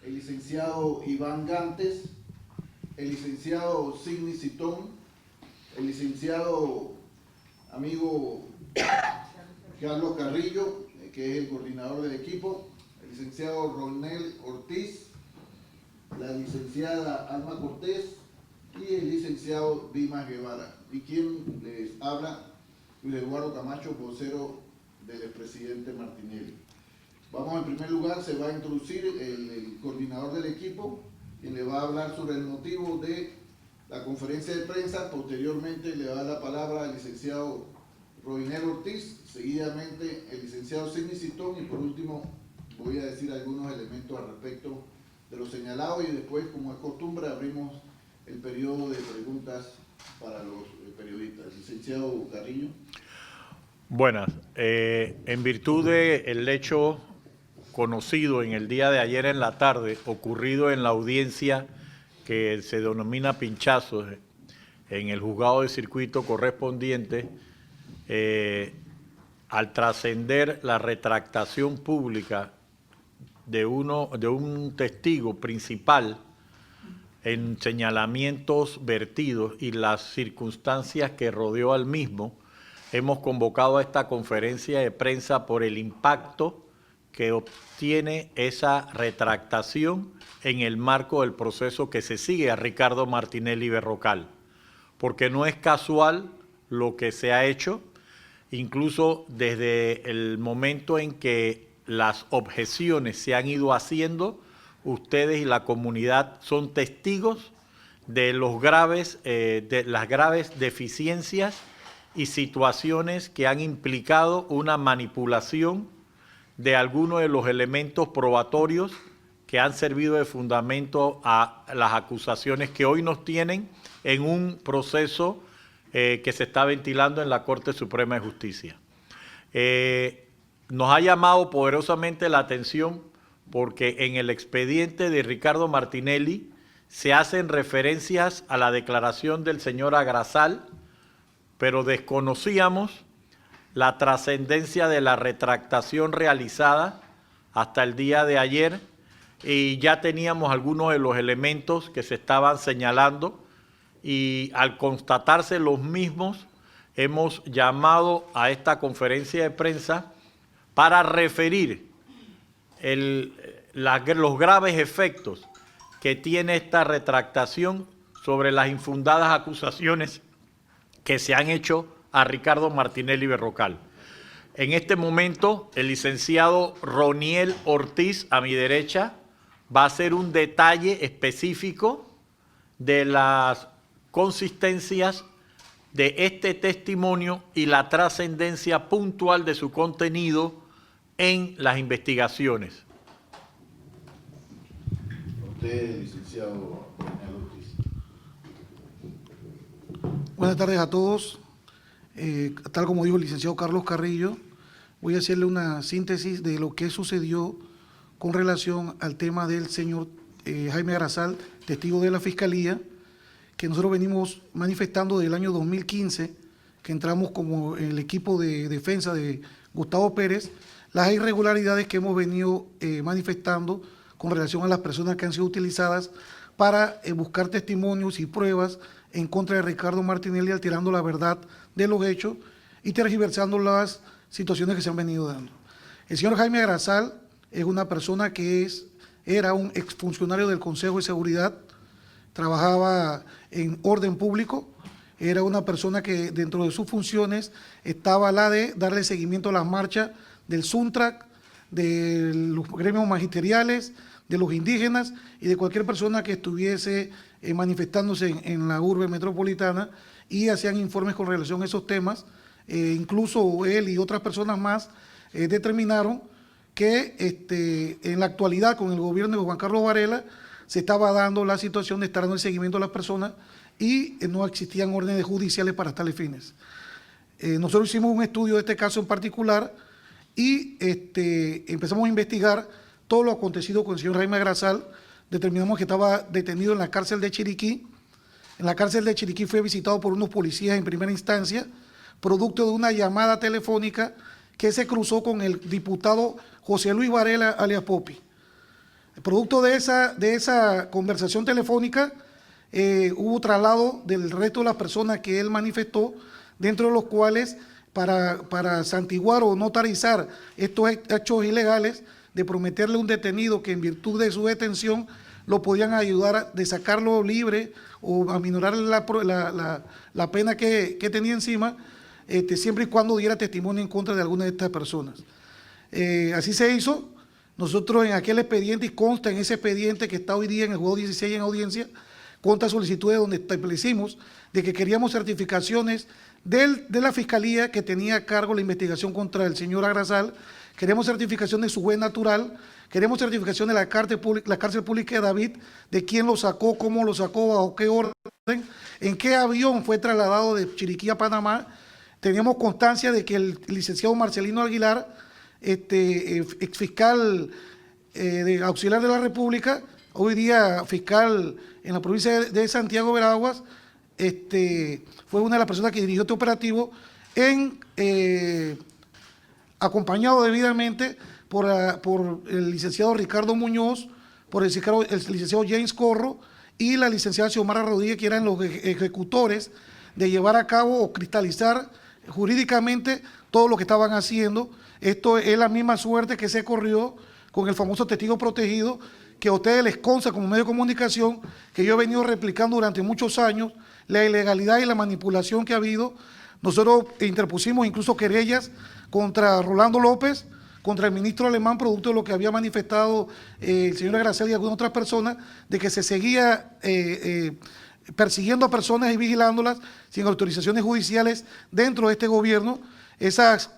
el licenciado Iván Gantes, el licenciado Sidney Citón, el licenciado amigo Carlos Carrillo, que es el coordinador del equipo, el licenciado Ronel Ortiz, la licenciada Alma Cortés y el licenciado Dimas Guevara. Y quien les habla, Luis Eduardo Camacho, vocero del expresidente Martinelli. Vamos, en primer lugar, se va a introducir el coordinador del equipo, quien le va a hablar sobre el motivo de la conferencia de prensa. Posteriormente le va a dar la palabra al licenciado Ronel Ortiz, seguidamente el licenciado Sidney Citón, y por último voy a decir algunos elementos al respecto de lo señalado, y después, como es costumbre, abrimos el periodo de preguntas para los periodistas. Licenciado Carrillo. Buenas. En virtud del hecho conocido en el día de ayer en la tarde, ocurrido en la audiencia que se denomina pinchazos en el juzgado de circuito correspondiente, al trascender la retractación pública de un testigo principal en señalamientos vertidos y las circunstancias que rodeó al mismo, hemos convocado a esta conferencia de prensa por el impacto que obtiene esa retractación en el marco del proceso que se sigue a Ricardo Martinelli Berrocal, porque no es casual lo que se ha hecho, incluso desde el momento en que las objeciones se han ido haciendo. Ustedes y la comunidad son testigos de las graves deficiencias y situaciones que han implicado una manipulación de algunos de los elementos probatorios que han servido de fundamento a las acusaciones que hoy nos tienen en un proceso que se está ventilando en la Corte Suprema de Justicia. Nos ha llamado poderosamente la atención porque en el expediente de Ricardo Martinelli se hacen referencias a la declaración del señor Agrasal, pero desconocíamos la trascendencia de la retractación realizada hasta el día de ayer, y ya teníamos algunos de los elementos que se estaban señalando, y al constatarse los mismos hemos llamado a esta conferencia de prensa para referir los graves efectos que tiene esta retractación sobre las infundadas acusaciones que se han hecho a Ricardo Martinelli Berrocal. En este momento, el licenciado Ronel Ortiz, a mi derecha, va a hacer un detalle específico de las consistencias de este testimonio y la trascendencia puntual de su contenido en las investigaciones. Usted, licenciado Ronel Ortiz. Buenas tardes a todos. Tal como dijo el licenciado Carlos Carrillo, voy a hacerle una síntesis de lo que sucedió con relación al tema del señor Jaime Agrasal, testigo de la Fiscalía, que nosotros venimos manifestando desde el año 2015, que entramos como el equipo de defensa de Gustavo Pérez, las irregularidades que hemos venido manifestando con relación a las personas que han sido utilizadas para buscar testimonios y pruebas en contra de Ricardo Martinelli, alterando la verdad de los hechos y tergiversando las situaciones que se han venido dando. El señor Jaime Agrasal es una persona que era un exfuncionario del Consejo de Seguridad, trabajaba en orden público, era una persona que dentro de sus funciones estaba la de darle seguimiento a las marchas del SUNTRAC, de los gremios magisteriales, de los indígenas y de cualquier persona que estuviese manifestándose en la urbe metropolitana, y hacían informes con relación a esos temas. Incluso él y otras personas más determinaron que en la actualidad, con el gobierno de Juan Carlos Varela, se estaba dando la situación de estar dando el seguimiento a las personas y no existían órdenes judiciales para tales fines. Nosotros hicimos un estudio de este caso en particular y empezamos a investigar todo lo acontecido con el señor Jaime Agrasal. Determinamos que estaba detenido en la cárcel de Chiriquí. En la cárcel de Chiriquí fue visitado por unos policías en primera instancia, producto de una llamada telefónica que se cruzó con el diputado José Luis Varela, alias Popi. Producto de esa conversación telefónica, hubo traslado del resto de las personas que él manifestó, dentro de los cuales, para santiguar o notarizar estos hechos ilegales, de prometerle un detenido que en virtud de su detención lo podían ayudar de sacarlo libre o aminorar la pena que tenía encima, siempre y cuando diera testimonio en contra de alguna de estas personas. Así se hizo. Nosotros en aquel expediente, y consta en ese expediente que está hoy día en el juzgado 16 en audiencia, consta solicitudes donde establecimos de que queríamos certificaciones de la Fiscalía que tenía a cargo la investigación contra el señor Agrasal, queremos certificación de su juez natural, queremos certificación de la cárcel pública de David, de quién lo sacó, cómo lo sacó, bajo qué orden, en qué avión fue trasladado de Chiriquí a Panamá. Teníamos constancia de que el licenciado Marcelino Aguilar, exfiscal auxiliar de la República, hoy día fiscal en la provincia de Santiago Veraguas, fue una de las personas que dirigió este operativo, acompañado debidamente por el licenciado Ricardo Muñoz, por el licenciado James Corro y la licenciada Xiomara Rodríguez, que eran los ejecutores de llevar a cabo o cristalizar jurídicamente todo lo que estaban haciendo. Esto es la misma suerte que se corrió con el famoso testigo protegido, que a ustedes les consta como medio de comunicación, que yo he venido replicando durante muchos años, la ilegalidad y la manipulación que ha habido. Nosotros interpusimos incluso querellas contra Rolando López, contra el ministro alemán, producto de lo que había manifestado el señor Agrasal y algunas otras personas, de que se seguía persiguiendo a personas y vigilándolas sin autorizaciones judiciales dentro de este gobierno. Esas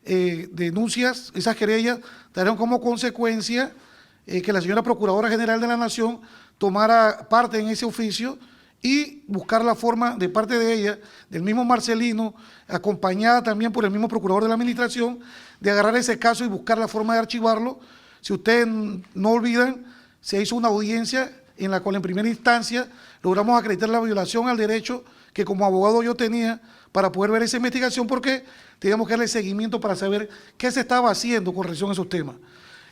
denuncias, esas querellas, trajeron como consecuencia que la señora Procuradora General de la Nación tomara parte en ese oficio y buscar la forma de parte de ella, del mismo Marcelino, acompañada también por el mismo Procurador de la Administración, de agarrar ese caso y buscar la forma de archivarlo. Si ustedes no olvidan, se hizo una audiencia en la cual en primera instancia logramos acreditar la violación al derecho que como abogado yo tenía para poder ver esa investigación, porque teníamos que darle seguimiento para saber qué se estaba haciendo con relación a esos temas.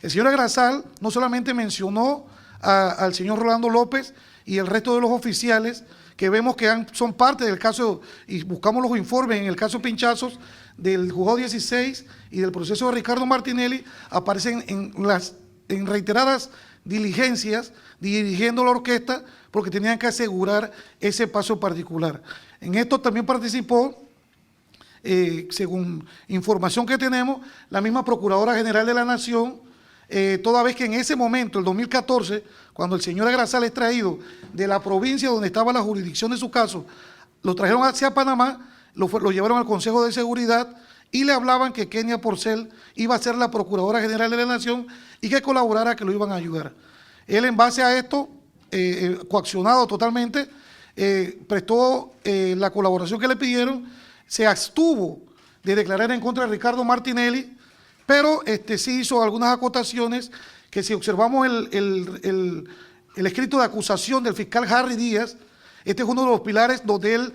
El señor Agrasal no solamente mencionó al señor Rolando López y el resto de los oficiales que vemos que son parte del caso, y buscamos los informes en el caso Pinchazos del juzgado 16 y del proceso de Ricardo Martinelli, aparecen en reiteradas diligencias dirigiendo la orquesta porque tenían que asegurar ese paso particular. En esto también participó, según información que tenemos, la misma Procuradora General de la Nación, toda vez que en ese momento, el 2014, cuando el señor Agrasal es traído de la provincia donde estaba la jurisdicción de su caso, lo trajeron hacia Panamá, lo llevaron al Consejo de Seguridad y le hablaban que Kenia Porcel iba a ser la Procuradora General de la Nación y que colaborara, que lo iban a ayudar. Él, en base a esto, coaccionado totalmente, prestó la colaboración que le pidieron, se abstuvo de declarar en contra de Ricardo Martinelli, pero sí hizo algunas acotaciones que, si observamos el escrito de acusación del fiscal Harry Díaz, este es uno de los pilares donde él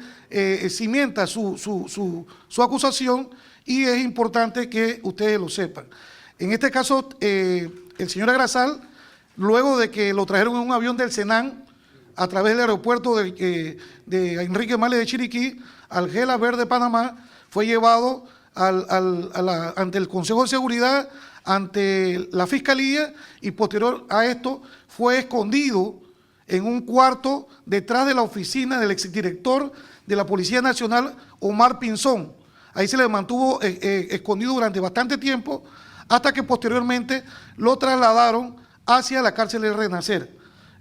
cimienta su acusación, y es importante que ustedes lo sepan. En este caso, el señor Agrasal, luego de que lo trajeron en un avión del Senan a través del aeropuerto de Enrique Males de Chiriquí al Gela Verde, Panamá, fue llevado ante el Consejo de Seguridad, ante la Fiscalía, y posterior a esto fue escondido en un cuarto detrás de la oficina del exdirector de la Policía Nacional, Omar Pinzón. Ahí se le mantuvo escondido durante bastante tiempo, hasta que posteriormente lo trasladaron hacia la cárcel de Renacer.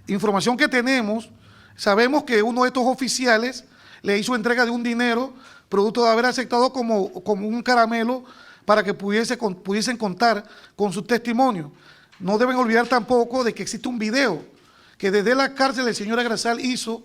Información que tenemos, sabemos que uno de estos oficiales le hizo entrega de un dinero, producto de haber aceptado como un caramelo para que pudiesen contar con su testimonio. No deben olvidar tampoco de que existe un video que desde la cárcel el señor Agrasal hizo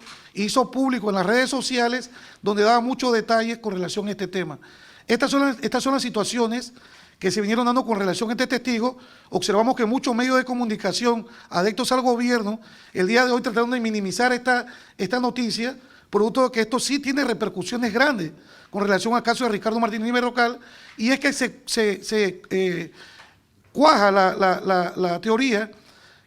público en las redes sociales, donde daba muchos detalles con relación a este tema. Estas son las situaciones que se vinieron dando con relación a este testigo. Observamos que muchos medios de comunicación adeptos al gobierno el día de hoy trataron de minimizar esta noticia, producto de que esto sí tiene repercusiones grandes con relación al caso de Ricardo Martínez Berrocal, y es que se cuaja la teoría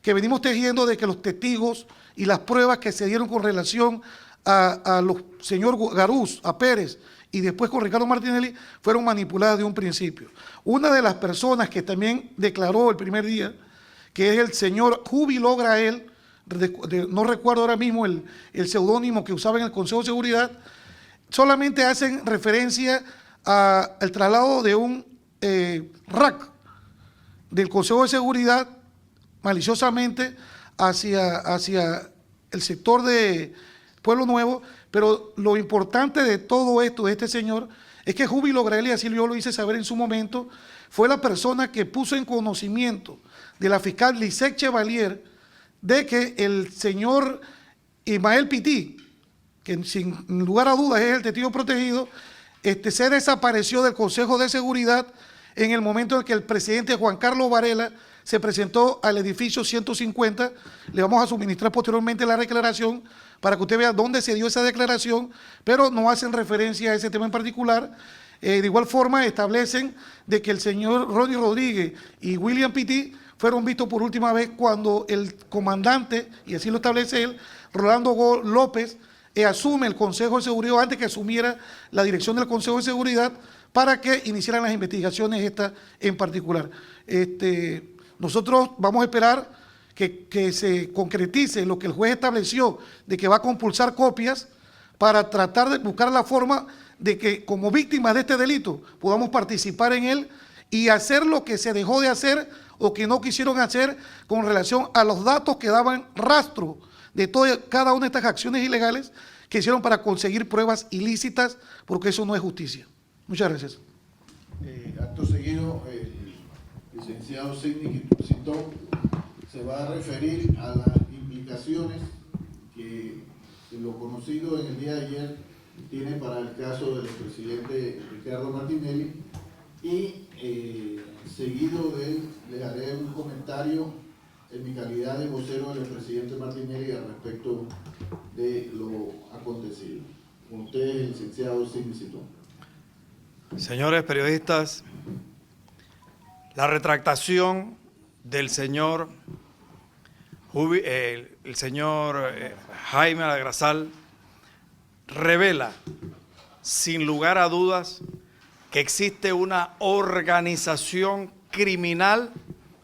que venimos tejiendo de que los testigos y las pruebas que se dieron con relación a los señor Garús, a Pérez y después con Ricardo Martinelli fueron manipuladas de un principio. Una de las personas que también declaró el primer día, que es el señor Júbilo Grael, no recuerdo ahora mismo el seudónimo que usaba en el Consejo de Seguridad, solamente hacen referencia al traslado de un RAC del Consejo de Seguridad maliciosamente hacia el sector de Pueblo Nuevo, pero lo importante de todo esto, de este señor, es que Júbilo Grael, y así yo lo hice saber en su momento, fue la persona que puso en conocimiento de la fiscal Lisette Chevalier de que el señor Ismael Pití, que sin lugar a dudas es el testigo protegido, se desapareció del Consejo de Seguridad en el momento en que el presidente Juan Carlos Varela se presentó al edificio 150. Le vamos a suministrar posteriormente la declaración para que usted vea dónde se dio esa declaración, pero no hacen referencia a ese tema en particular. De igual forma establecen de que el señor Ronnie Rodríguez y William Pití fueron vistos por última vez cuando el comandante, y así lo establece él, Rolando López, asume el Consejo de Seguridad antes que asumiera la dirección del Consejo de Seguridad para que iniciaran las investigaciones estas en particular. Nosotros vamos a esperar que se concretice lo que el juez estableció de que va a compulsar copias para tratar de buscar la forma de que como víctimas de este delito podamos participar en él y hacer lo que se dejó de hacer o que no quisieron hacer con relación a los datos que daban rastro de cada una de estas acciones ilegales que hicieron para conseguir pruebas ilícitas, porque eso no es justicia. Muchas gracias. Acto seguido, el licenciado Sidney Sitón se va a referir a las implicaciones que lo conocido en el día de ayer tiene para el caso del expresidente Ricardo Martinelli y seguido de él les haré un comentario en mi calidad de vocero del expresidente Martinelli al respecto de lo acontecido. Con ustedes, el licenciado Sidney Sitón. Señores periodistas, la retractación del señor Jaime Agrasal revela, sin lugar a dudas, que existe una organización criminal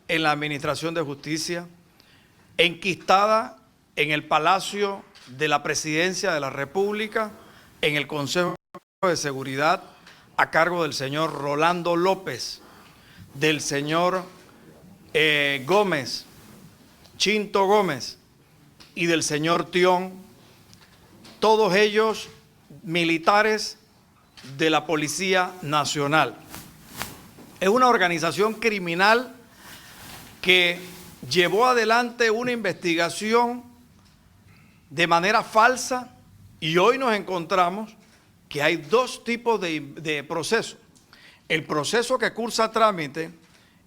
en la Administración de Justicia, enquistada en el Palacio de la Presidencia de la República, en el Consejo de Seguridad, a cargo del señor Rolando López, del señor Gómez, Chinto Gómez, y del señor Tión, todos ellos militares de la Policía Nacional. Es una organización criminal que llevó adelante una investigación de manera falsa y hoy nos encontramos que hay dos tipos de procesos. El proceso que cursa trámite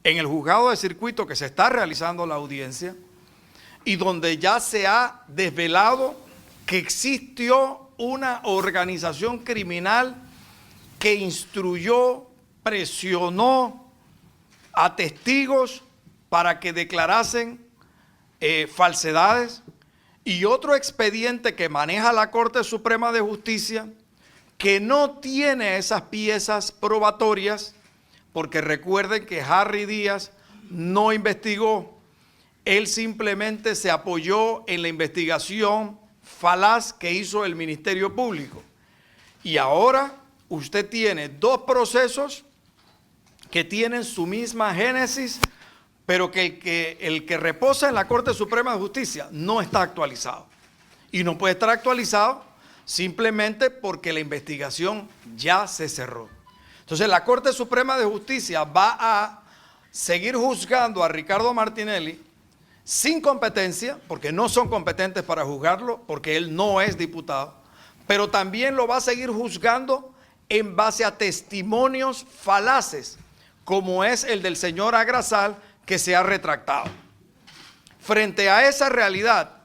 en el juzgado de circuito que se está realizando la audiencia y donde ya se ha desvelado que existió una organización criminal que instruyó, presionó a testigos para que declarasen falsedades, y otro expediente que maneja la Corte Suprema de Justicia que no tiene esas piezas probatorias, porque recuerden que Harry Díaz no investigó, él simplemente se apoyó en la investigación falaz que hizo el Ministerio Público. Y ahora usted tiene dos procesos que tienen su misma génesis, pero que el que reposa en la Corte Suprema de Justicia no está actualizado. Y no puede estar actualizado simplemente porque la investigación ya se cerró. Entonces la Corte Suprema de Justicia va a seguir juzgando a Ricardo Martinelli sin competencia, porque no son competentes para juzgarlo, porque él no es diputado, pero también lo va a seguir juzgando en base a testimonios falaces, como es el del señor Agrasal, que se ha retractado. Frente a esa realidad,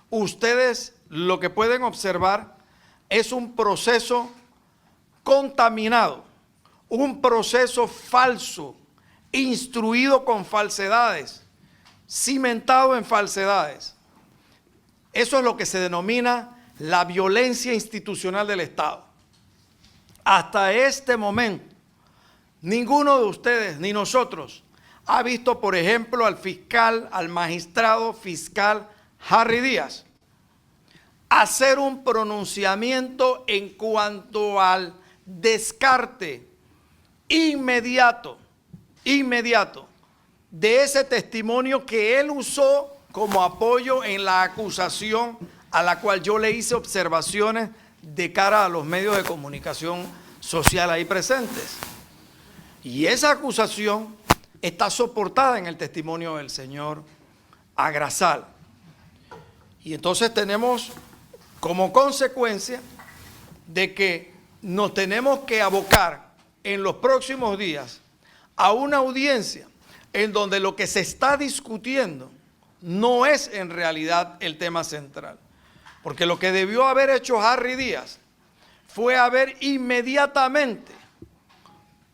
ustedes lo que pueden observar es un proceso contaminado, un proceso falso, instruido con falsedades, cimentado en falsedades. Eso es lo que se denomina la violencia institucional del Estado. Hasta este momento, ninguno de ustedes ni nosotros ha visto, por ejemplo, al magistrado fiscal Harry Díaz hacer un pronunciamiento en cuanto al descarte inmediato de ese testimonio que él usó como apoyo en la acusación a la cual yo le hice observaciones de cara a los medios de comunicación social ahí presentes. Y esa acusación está soportada en el testimonio del señor Agrasal. Y entonces tenemos como consecuencia de que nos tenemos que abocar en los próximos días a una audiencia en donde lo que se está discutiendo no es en realidad el tema central. Porque lo que debió haber hecho Harry Díaz fue haber inmediatamente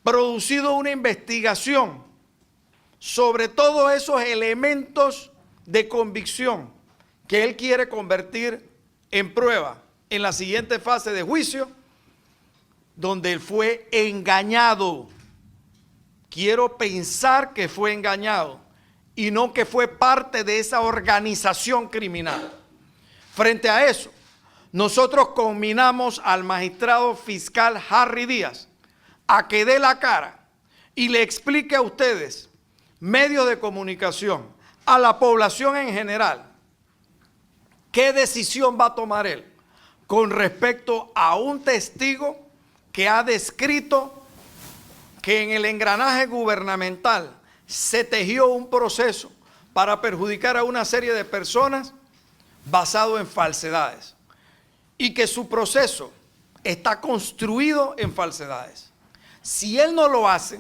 producido una investigación sobre todos esos elementos de convicción que él quiere convertir en prueba en la siguiente fase de juicio, donde él fue engañado. Quiero pensar que fue engañado y no que fue parte de esa organización criminal. Frente a eso, nosotros conminamos al magistrado fiscal Harry Díaz a que dé la cara y le explique a ustedes, medios de comunicación, a la población en general, qué decisión va a tomar él con respecto a un testigo que ha descrito que en el engranaje gubernamental se tejió un proceso para perjudicar a una serie de personas basado en falsedades y que su proceso está construido en falsedades. Si él no lo hace,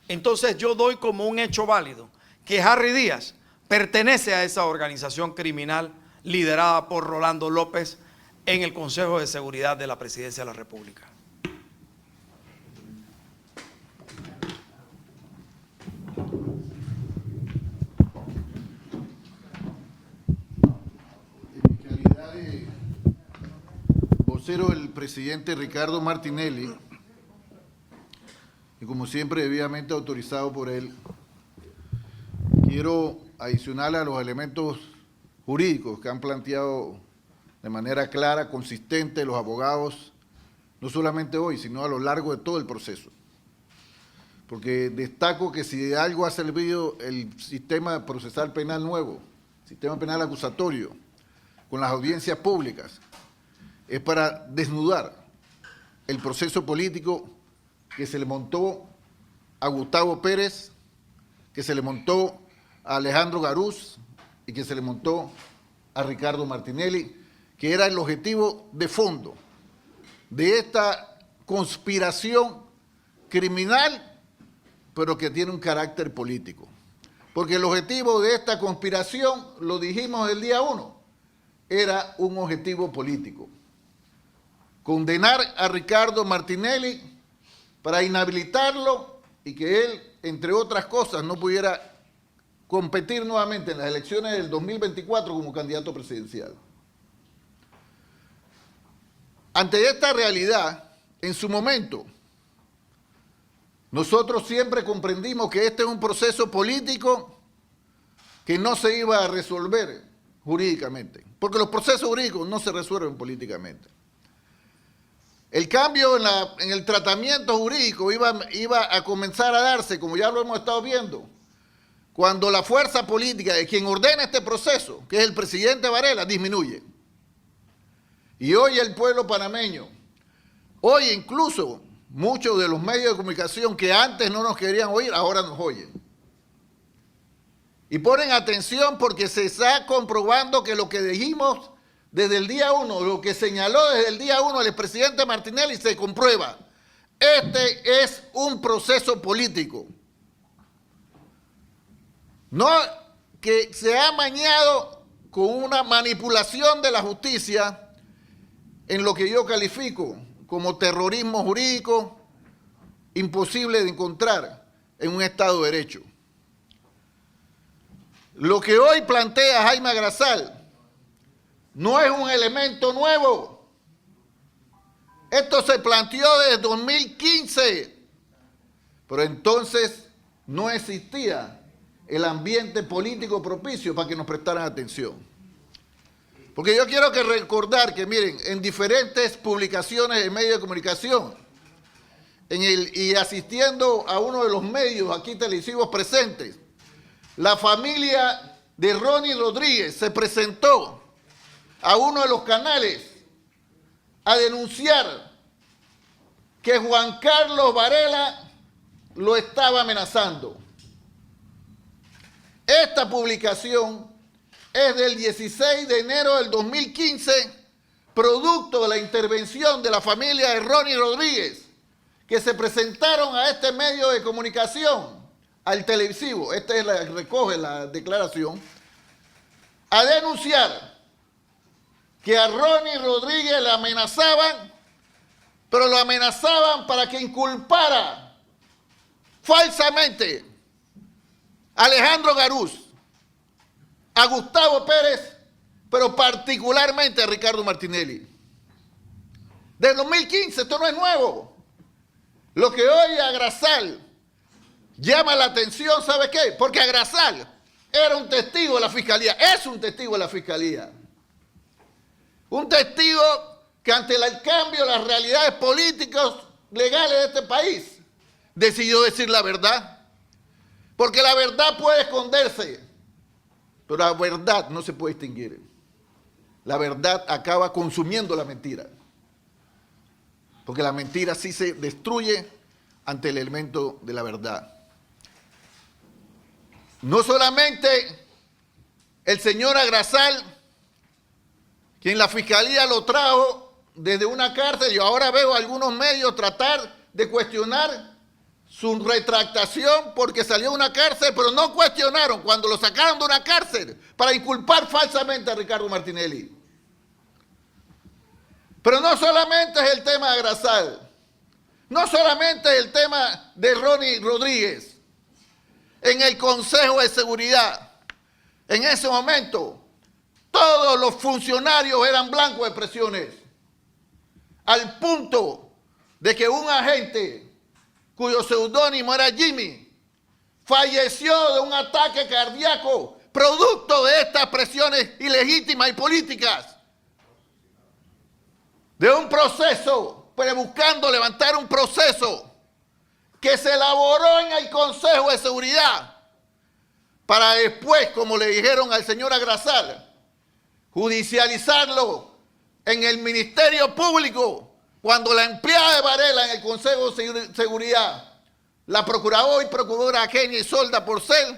entonces yo doy como un hecho válido que Harry Díaz pertenece a esa organización criminal liderada por Rolando López en el Consejo de Seguridad de la Presidencia de la República. En calidad de vocero del presidente Ricardo Martinelli, y como siempre debidamente autorizado por él, quiero adicionar a los elementos jurídicos que han planteado de manera clara, consistente los abogados, no solamente hoy, sino a lo largo de todo el proceso. Porque destaco que si de algo ha servido el sistema procesal penal nuevo, sistema penal acusatorio, con las audiencias públicas, es para desnudar el proceso político que se le montó a Gustavo Pérez, que se le montó a Alejandro Garús y que se le montó a Ricardo Martinelli, que era el objetivo de fondo de esta conspiración criminal, pero que tiene un carácter político. Porque el objetivo de esta conspiración, lo dijimos el día 1, era un objetivo político. Condenar a Ricardo Martinelli para inhabilitarlo y que él, entre otras cosas, no pudiera competir nuevamente en las elecciones del 2024 como candidato presidencial. Ante esta realidad, en su momento, nosotros siempre comprendimos que este es un proceso político que no se iba a resolver jurídicamente, porque los procesos jurídicos no se resuelven políticamente. El cambio en el tratamiento jurídico iba a comenzar a darse, como ya lo hemos estado viendo, cuando la fuerza política de quien ordena este proceso, que es el presidente Varela, disminuye. Y hoy el pueblo panameño, hoy incluso muchos de los medios de comunicación que antes no nos querían oír, ahora nos oyen. Y ponen atención porque se está comprobando que lo que dijimos desde el día 1, lo que señaló desde el día 1 el expresidente Martinelli se comprueba. Este es un proceso político. No que se ha amañado con una manipulación de la justicia en lo que yo califico como terrorismo jurídico imposible de encontrar en un Estado de Derecho. lo que hoy plantea Jaime Agrazal no es un elemento nuevo. Esto se planteó desde 2015, pero entonces no existía el ambiente político propicio para que nos prestaran atención. Porque yo quiero que recordar que, miren, en diferentes publicaciones de medios de comunicación, y asistiendo a uno de los medios aquí televisivos presentes, la familia de Ronnie Rodríguez se presentó a uno de los canales a denunciar que Juan Carlos Varela lo estaba amenazando. Esta publicación es del 16 de enero del 2015, producto de la intervención de la familia de Ronnie Rodríguez, que se presentaron a este medio de comunicación, al televisivo, recoge la declaración, a denunciar que a Ronnie Rodríguez le amenazaban, pero lo amenazaban para que inculpara falsamente a Alejandro Garús, a Gustavo Pérez, pero particularmente a Ricardo Martinelli. Del 2015, esto no es nuevo. Lo que hoy Agrazal llama la atención, ¿sabe qué? Porque Agrazal era un testigo de la Fiscalía, es un testigo de la Fiscalía. Un testigo que ante el cambio de las realidades políticas, legales de este país, decidió decir la verdad. Porque la verdad puede esconderse, pero la verdad no se puede extinguir. La verdad acaba consumiendo la mentira. Porque la mentira sí se destruye ante el elemento de la verdad. No solamente el señor Agrazal, quien la Fiscalía lo trajo desde una cárcel, yo ahora veo a algunos medios tratar de cuestionar su retractación porque salió de una cárcel, pero no cuestionaron cuando lo sacaron de una cárcel para inculpar falsamente a Ricardo Martinelli. Pero no solamente es el tema de Agrazal, no solamente es el tema de Ronnie Rodríguez. En el Consejo de Seguridad, en ese momento, todos los funcionarios eran blancos de presiones, al punto de que un agente cuyo seudónimo era Jimmy, falleció de un ataque cardíaco producto de estas presiones ilegítimas y políticas, de un proceso, pero buscando levantar un proceso que se elaboró en el Consejo de Seguridad para después, como le dijeron al señor Agrazal, judicializarlo en el Ministerio Público cuando la empleada de Varela en el Consejo de Seguridad, la procuradora y procuradora Kenia Isolda Porcel,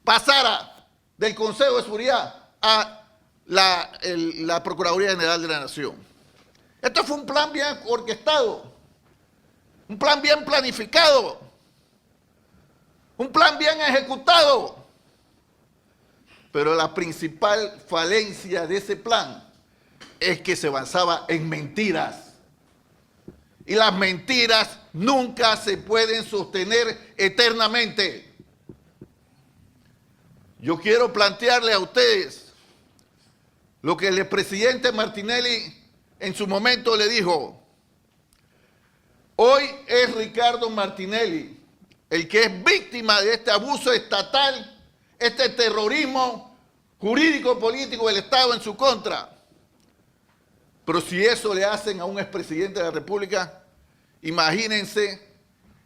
pasara del Consejo de Seguridad a la Procuraduría General de la Nación. Esto fue un plan bien orquestado, un plan bien planificado, un plan bien ejecutado. Pero la principal falencia de ese plan es que se basaba en mentiras. Y las mentiras nunca se pueden sostener eternamente. Yo quiero plantearle a ustedes lo que el presidente Martinelli en su momento le dijo. Hoy es Ricardo Martinelli el que es víctima de este abuso estatal, este terrorismo jurídico-político del Estado en su contra. Pero si eso le hacen a un expresidente de la República, imagínense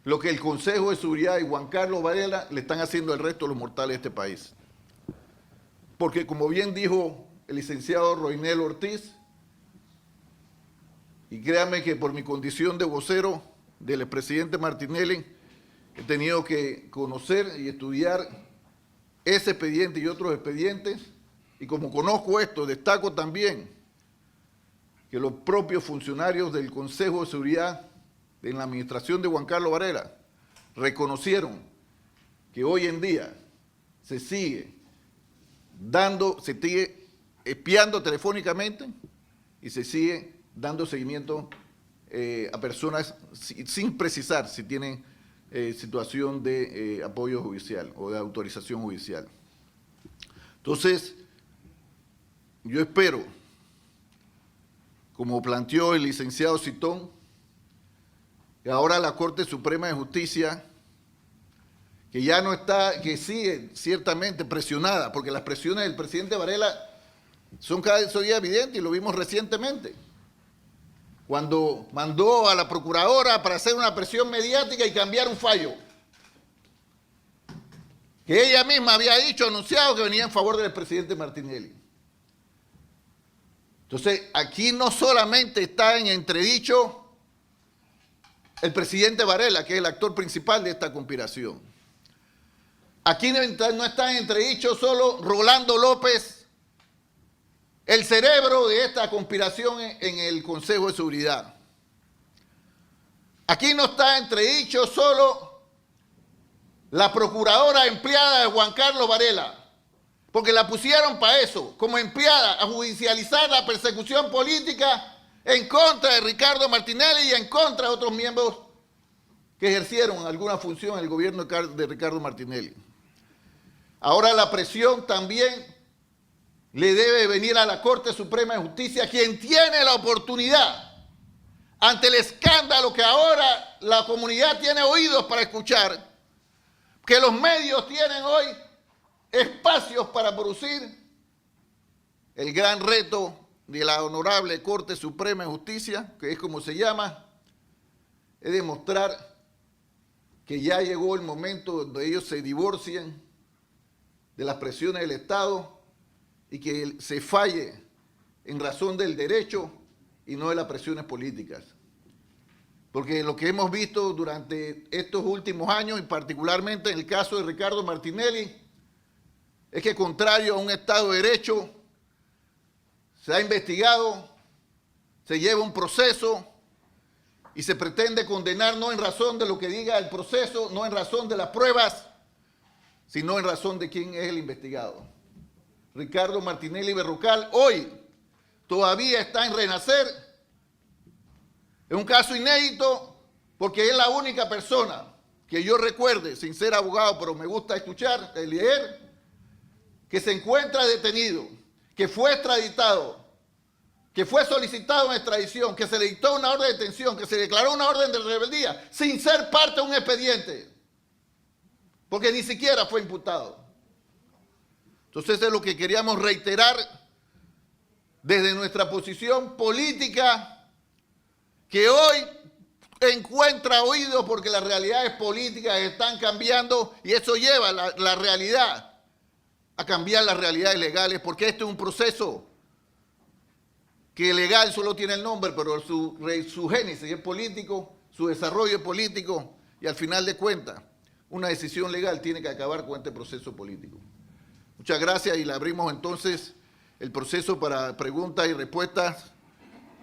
lo que el Consejo de Seguridad y Juan Carlos Varela le están haciendo al resto de los mortales de este país. Porque como bien dijo el licenciado Roinel Ortiz, y créanme que por mi condición de vocero del expresidente Martinelli, he tenido que conocer y estudiar ese expediente y otros expedientes, y como conozco esto, destaco también que los propios funcionarios del Consejo de Seguridad en la administración de Juan Carlos Varela reconocieron que hoy en día se sigue espiando telefónicamente y se sigue dando seguimiento a personas sin precisar si tienen situación de apoyo judicial o de autorización judicial. Entonces, yo espero, como planteó el licenciado Citón, que ahora la Corte Suprema de Justicia, que ya no está, que sigue ciertamente presionada, porque las presiones del presidente Varela son cada día evidentes y lo vimos recientemente, cuando mandó a la procuradora para hacer una presión mediática y cambiar un fallo, que ella misma había dicho, anunciado que venía en favor del presidente Martinelli. Entonces, aquí no solamente está en entredicho el presidente Varela, que es el actor principal de esta conspiración. Aquí no está en entredicho solo Rolando López, el cerebro de esta conspiración en el Consejo de Seguridad. Aquí no está en entredicho solo la procuradora empleada de Juan Carlos Varela, porque la pusieron para eso, como empleada, a judicializar la persecución política en contra de Ricardo Martinelli y en contra de otros miembros que ejercieron alguna función en el gobierno de Ricardo Martinelli. Ahora la presión también le debe venir a la Corte Suprema de Justicia, quien tiene la oportunidad, ante el escándalo que ahora la comunidad tiene oídos para escuchar, que los medios tienen hoy espacios para producir, el gran reto de la Honorable Corte Suprema de Justicia, que es como se llama, es demostrar que ya llegó el momento donde ellos se divorcien de las presiones del Estado y que se falle en razón del derecho y no de las presiones políticas. Porque lo que hemos visto durante estos últimos años, y particularmente en el caso de Ricardo Martinelli, es que contrario a un Estado de Derecho, se ha investigado, se lleva un proceso y se pretende condenar no en razón de lo que diga el proceso, no en razón de las pruebas, sino en razón de quién es el investigado. Ricardo Martinelli Berrocal hoy todavía está en renacer. Es un caso inédito porque es la única persona que yo recuerde, sin ser abogado, pero me gusta escuchar, leer, que se encuentra detenido, que fue extraditado, que fue solicitado en extradición, que se le dictó una orden de detención, que se declaró una orden de rebeldía, sin ser parte de un expediente, porque ni siquiera fue imputado. Entonces es lo que queríamos reiterar desde nuestra posición política, que hoy encuentra oídos porque las realidades políticas están cambiando y eso lleva la realidad a cambiar las realidades legales, porque este es un proceso que legal solo tiene el nombre, pero su génesis es político, su desarrollo es político y al final de cuentas una decisión legal tiene que acabar con este proceso político. Muchas gracias y le abrimos entonces el proceso para preguntas y respuestas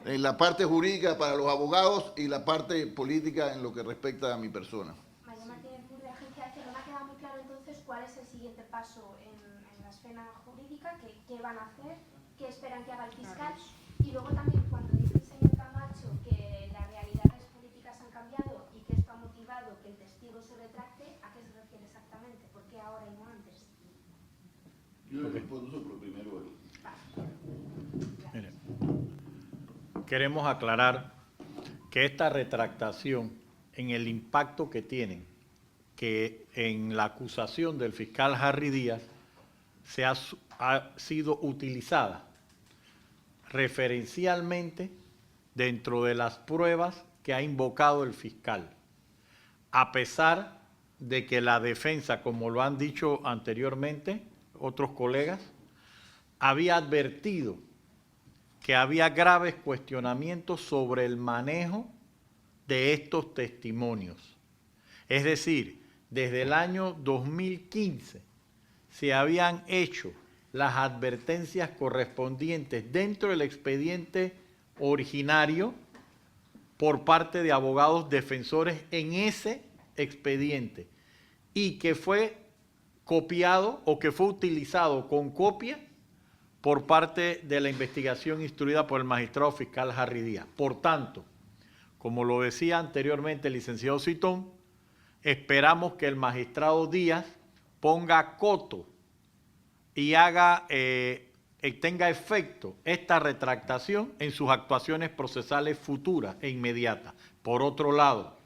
en la parte jurídica para los abogados y la parte política en lo que respecta a mi persona. María Martínez Mur, de Agencia EFE, no me ha quedado muy claro entonces cuál es el siguiente paso en la esfera jurídica, qué van a hacer, qué esperan que haga el fiscal, y luego también cuando dice el señor Camacho que las realidades políticas han cambiado y que esto ha motivado que el testigo se retracte, ¿a qué se refiere exactamente? ¿Por qué ahora y no antes? Yo respondo sobre primero. Mire, queremos aclarar que esta retractación, en el impacto que tienen, que en la acusación del fiscal Harry Díaz ha sido utilizada referencialmente dentro de las pruebas que ha invocado el fiscal, a pesar de que la defensa, como lo han dicho anteriormente otros colegas, había advertido que había graves cuestionamientos sobre el manejo de estos testimonios. Es decir, desde el año 2015 se habían hecho las advertencias correspondientes dentro del expediente originario por parte de abogados defensores en ese expediente y que fue copiado o que fue utilizado con copia por parte de la investigación instruida por el magistrado fiscal Harry Díaz. Por tanto, como lo decía anteriormente el licenciado Citón, esperamos que el magistrado Díaz ponga coto y tenga efecto esta retractación en sus actuaciones procesales futuras e inmediatas. Por otro lado,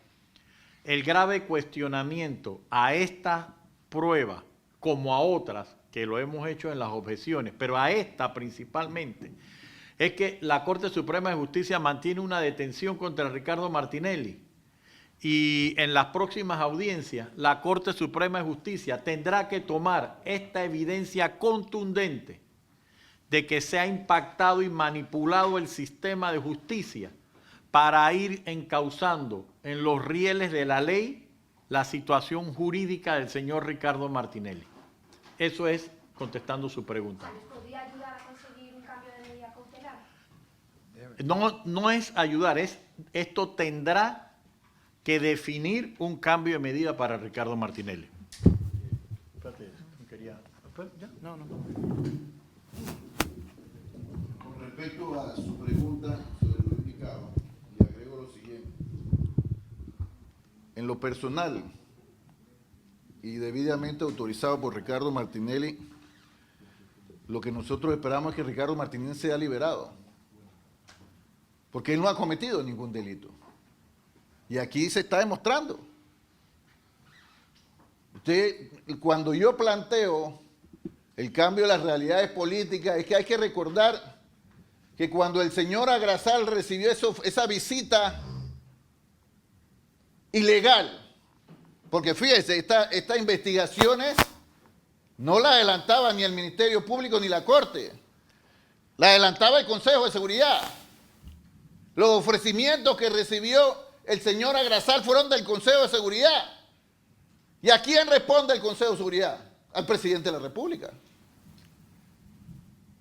el grave cuestionamiento a esta prueba, como a otras, que lo hemos hecho en las objeciones, pero a esta principalmente, es que la Corte Suprema de Justicia mantiene una detención contra Ricardo Martinelli. Y en las próximas audiencias, la Corte Suprema de Justicia tendrá que tomar esta evidencia contundente de que se ha impactado y manipulado el sistema de justicia para ir encauzando en los rieles de la ley la situación jurídica del señor Ricardo Martinelli. Eso es contestando su pregunta. ¿Les podría ayudar a conseguir un cambio de medida cautelar? No es ayudar, esto tendrá que definir un cambio de medida para Ricardo Martinelli. Espérate, quería... ¿Ya? No. Con respecto a su pregunta sobre lo indicado, le agrego lo siguiente. En lo personal, y debidamente autorizado por Ricardo Martinelli, lo que nosotros esperamos es que Ricardo Martinelli sea liberado, porque él no ha cometido ningún delito. Y aquí se está demostrando. Cuando yo planteo el cambio de las realidades políticas, es que hay que recordar que cuando el señor Agrasal recibió esa visita ilegal, porque fíjese, estas investigaciones no la adelantaba ni el Ministerio Público ni la Corte, la adelantaba el Consejo de Seguridad. Los ofrecimientos que recibió el señor Agrasal fueron del Consejo de Seguridad. ¿Y a quién responde el Consejo de Seguridad? Al presidente de la República.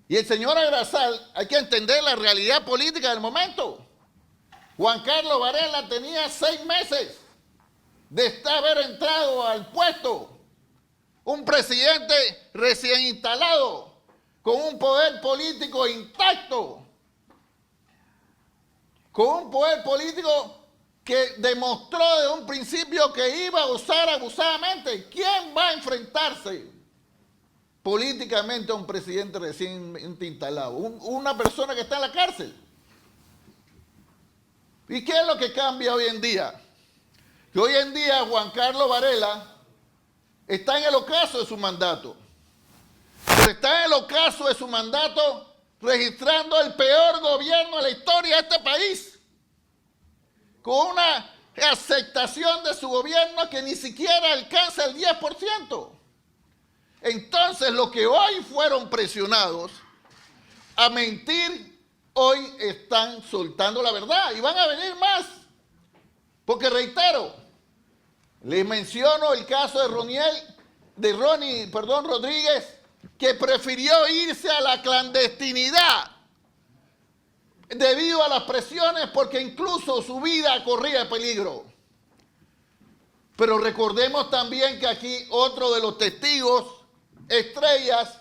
Y el señor Agrasal, hay que entender la realidad política del momento. Juan Carlos Varela tenía 6 meses de haber entrado al puesto. Un presidente recién instalado, con un poder político intacto, con un poder político que demostró desde un principio que iba a usar abusadamente. ¿Quién va a enfrentarse políticamente a un presidente recién instalado? Una persona que está en la cárcel. ¿Y qué es lo que cambia hoy en día? Que hoy en día Juan Carlos Varela está en el ocaso de su mandato. Pero está en el ocaso de su mandato registrando el peor gobierno de la historia de este país, con una aceptación de su gobierno que ni siquiera alcanza el 10%. Entonces, los que hoy fueron presionados a mentir, hoy están soltando la verdad y van a venir más. Porque reitero, les menciono el caso de Ronnie Rodríguez, que prefirió irse a la clandestinidad debido a las presiones, porque incluso su vida corría peligro. Pero recordemos también que aquí otro de los testigos estrellas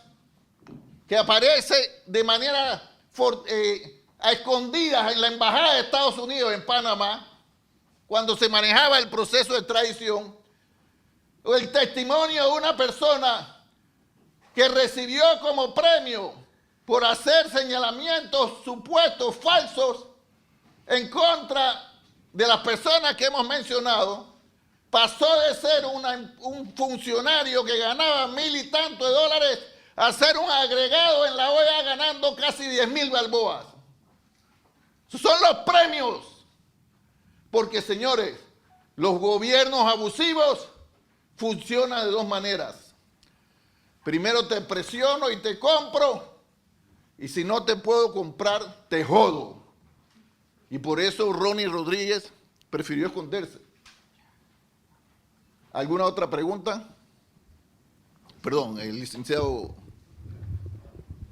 que aparece de manera a escondidas en la embajada de Estados Unidos en Panamá, cuando se manejaba el proceso de extradición, el testimonio de una persona que recibió como premio por hacer señalamientos supuestos falsos en contra de las personas que hemos mencionado, pasó de ser un funcionario que ganaba 1,000 y tantos de dólares a ser un agregado en la OEA ganando casi 10,000 balboas. Esos son los premios. Porque, señores, los gobiernos abusivos funcionan de 2 maneras. Primero te presiono y te compro, y si no te puedo comprar, te jodo. Y por eso Ronnie Rodríguez prefirió esconderse. ¿Alguna otra pregunta? Perdón, el licenciado.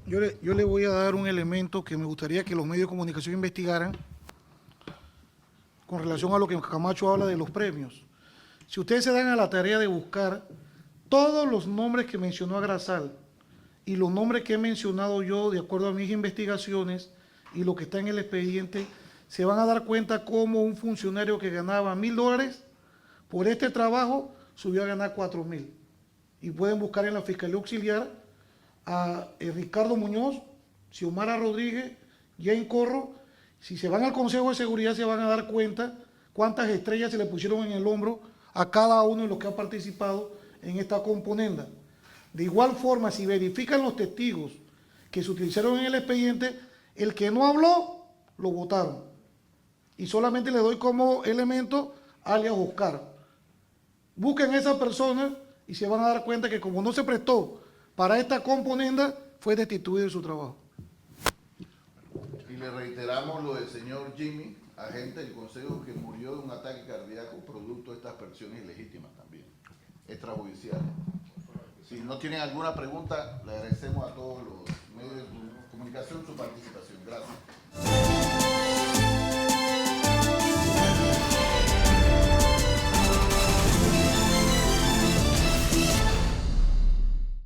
Yo le voy a dar un elemento que me gustaría que los medios de comunicación investigaran con relación a lo que Camacho habla de los premios. Si ustedes se dan a la tarea de buscar todos los nombres que mencionó Agrasal y los nombres que he mencionado yo de acuerdo a mis investigaciones y lo que está en el expediente, se van a dar cuenta cómo un funcionario que ganaba $1,000 por este trabajo subió a ganar 4,000. Y pueden buscar en la Fiscalía Auxiliar a Ricardo Muñoz, Xiomara Rodríguez, Jane Corro. Si se van al Consejo de Seguridad se van a dar cuenta cuántas estrellas se le pusieron en el hombro a cada uno de los que ha participado en esta componenda. De igual forma, si verifican los testigos que se utilizaron en el expediente, el que no habló, lo votaron. Y solamente le doy como elemento alias Oscar. Busquen a esa persona y se van a dar cuenta que como no se prestó para esta componenda, fue destituido de su trabajo. Y le reiteramos lo del señor Jimmy, agente del Consejo, que murió de un ataque cardíaco producto de estas presiones ilegítimas también, extrajudiciales. Si no tienen alguna pregunta, le agradecemos a todos los medios de comunicación su participación. Gracias.